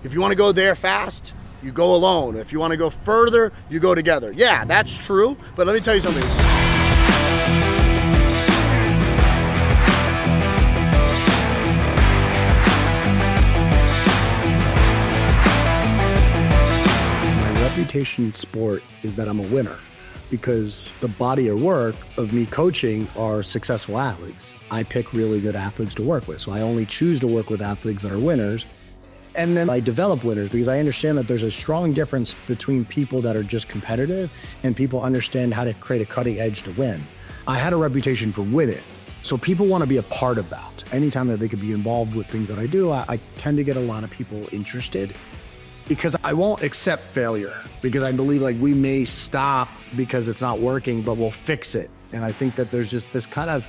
If you want to go there fast, you go alone. If you want to go further, you go together. Yeah, that's true, but let me tell you something. My reputation in sport is that I'm a winner, because the body of work of me coaching are successful athletes. I pick really good athletes to work with. So I only choose to work with athletes that are winners. And then I develop winners because I understand that there's a strong difference between people that are just competitive and people understand how to create a cutting edge to win. I had a reputation for winning. So people want to be a part of that. Anytime that they could be involved with things that I do, I tend to get a lot of people interested, because I won't accept failure, because I believe like we may stop because it's not working, but we'll fix it. And I think that there's just this kind of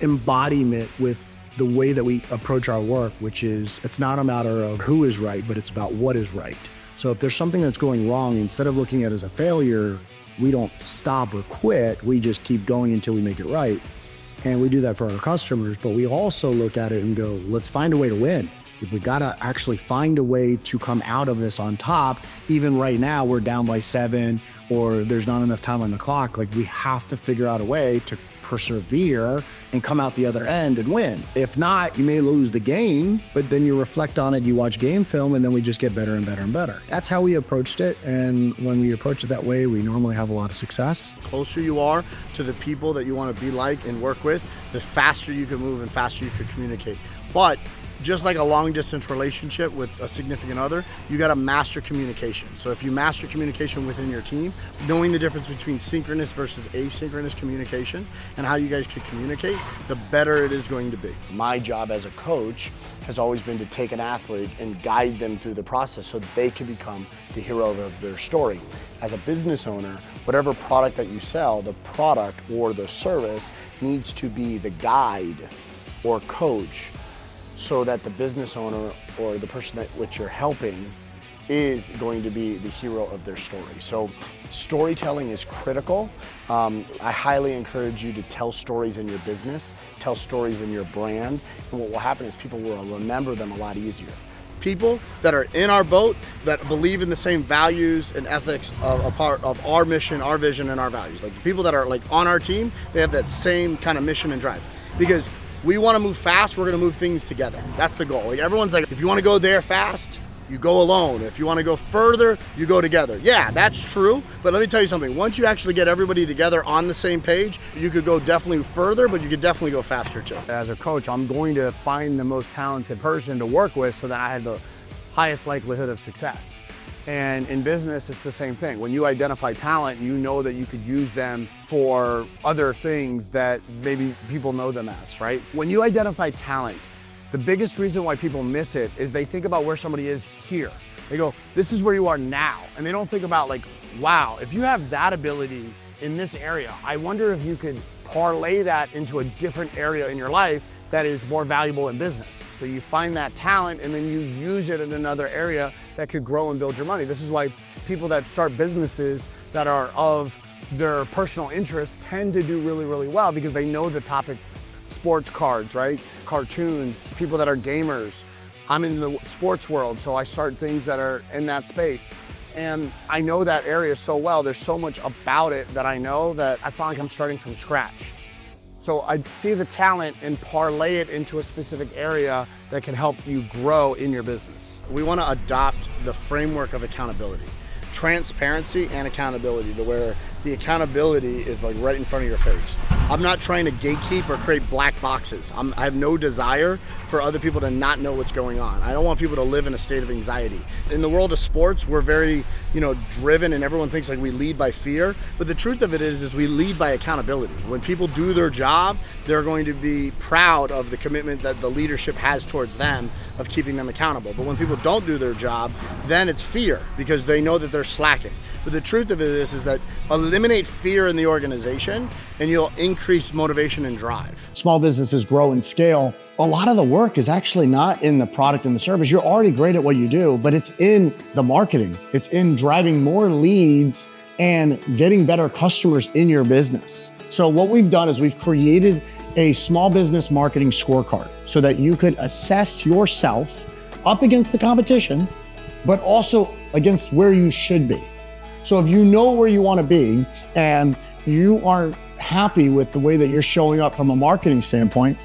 embodiment with the way that we approach our work, which is, it's not a matter of who is right, but it's about what is right. So if there's something that's going wrong, instead of looking at it as a failure, we don't stop or quit. We just keep going until we make it right. And we do that for our customers, but we also look at it and go, let's find a way to win. We gotta actually find a way to come out of this on top. Even right now, we're down by 7, or there's not enough time on the clock. Like, we have to figure out a way to persevere and come out the other end and win. If not, you may lose the game, but then you reflect on it, you watch game film, and then we just get better and better and better. That's how we approached it. And when we approach it that way, we normally have a lot of success. The closer you are to the people that you want to be like and work with, the faster you can move and faster you can communicate. But just like a long distance relationship with a significant other, you got to master communication. So if you master communication within your team, knowing the difference between synchronous versus asynchronous communication and how you guys can communicate, the better it is going to be. My job as a coach has always been to take an athlete and guide them through the process so that they can become the hero of their story. As a business owner, whatever product that you sell, the product or the service needs to be the guide or coach, so that the business owner or the person that which you're helping is going to be the hero of their story. So storytelling is critical. I highly encourage you to tell stories in your business, tell stories in your brand, and what will happen is people will remember them a lot easier. People that are in our boat, that believe in the same values and ethics of a part of our mission, our vision, and our values. Like the people that are like on our team, they have that same kind of mission and drive. Because we want to move fast, we're going to move things together. That's the goal. Like everyone's like, if you want to go there fast, you go alone. If you want to go further, you go together. Yeah, that's true. But let me tell you something. Once you actually get everybody together on the same page, you could go definitely further, but you could definitely go faster too. As a coach, I'm going to find the most talented person to work with so that I have the highest likelihood of success. And in business, it's the same thing. When you identify talent, you know that you could use them for other things that maybe people know them as, right? When you identify talent, the biggest reason why people miss it is they think about where somebody is here. They go, this is where you are now. And they don't think about like, wow, if you have that ability in this area, I wonder if you could parlay that into a different area in your life that is more valuable in business. So you find that talent and then you use it in another area that could grow and build your money. This is why people that start businesses that are of their personal interest tend to do really, really well, because they know the topic. Sports cards, right? Cartoons, people that are gamers. I'm in the sports world, so I start things that are in that space. And I know that area so well. There's so much about it that I know that I feel like I'm starting from scratch. So I see the talent and parlay it into a specific area that can help you grow in your business. We want to adopt the framework of accountability, transparency and accountability, to where the accountability is like right in front of your face. I'm not trying to gatekeep or create black boxes. I have no desire for other people to not know what's going on. I don't want people to live in a state of anxiety. In the world of sports, we're very, driven, and everyone thinks like we lead by fear. But the truth of it is we lead by accountability. When people do their job, they're going to be proud of the commitment that the leadership has towards them of keeping them accountable. But when people don't do their job, then it's fear, because they know that they're slacking. But the truth of it is that eliminate fear in the organization and you'll increase motivation and drive. Small businesses grow and scale. A lot of the work is actually not in the product and the service. You're already great at what you do, but it's in the marketing. It's in driving more leads and getting better customers in your business. So what we've done is we've created a small business marketing scorecard so that you could assess yourself up against the competition but also against where you should be. So if you know where you want to be and you aren't happy with the way that you're showing up from a marketing standpoint,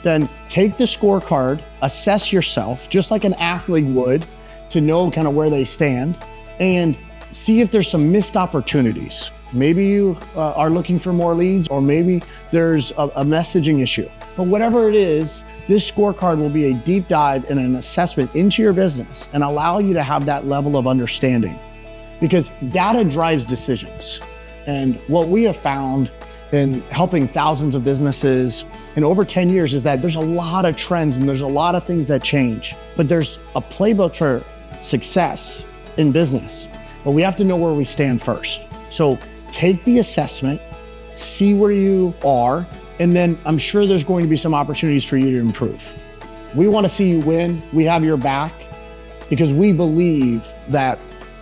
then take the scorecard, assess yourself just like an athlete would to know kind of where they stand, and see if there's some missed opportunities. Maybe you are looking for more leads, or maybe there's a messaging issue. But whatever it is, this scorecard will be a deep dive and an assessment into your business and allow you to have that level of understanding, because data drives decisions. And what we have found in helping thousands of businesses in over 10 years is that there's a lot of trends and there's a lot of things that change, but there's a playbook for success in business, but we have to know where we stand first. So take the assessment, see where you are, and then I'm sure there's going to be some opportunities for you to improve. We want to see you win. We have your back because we believe that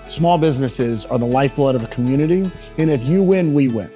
small businesses are the lifeblood of a community. And if you win, we win.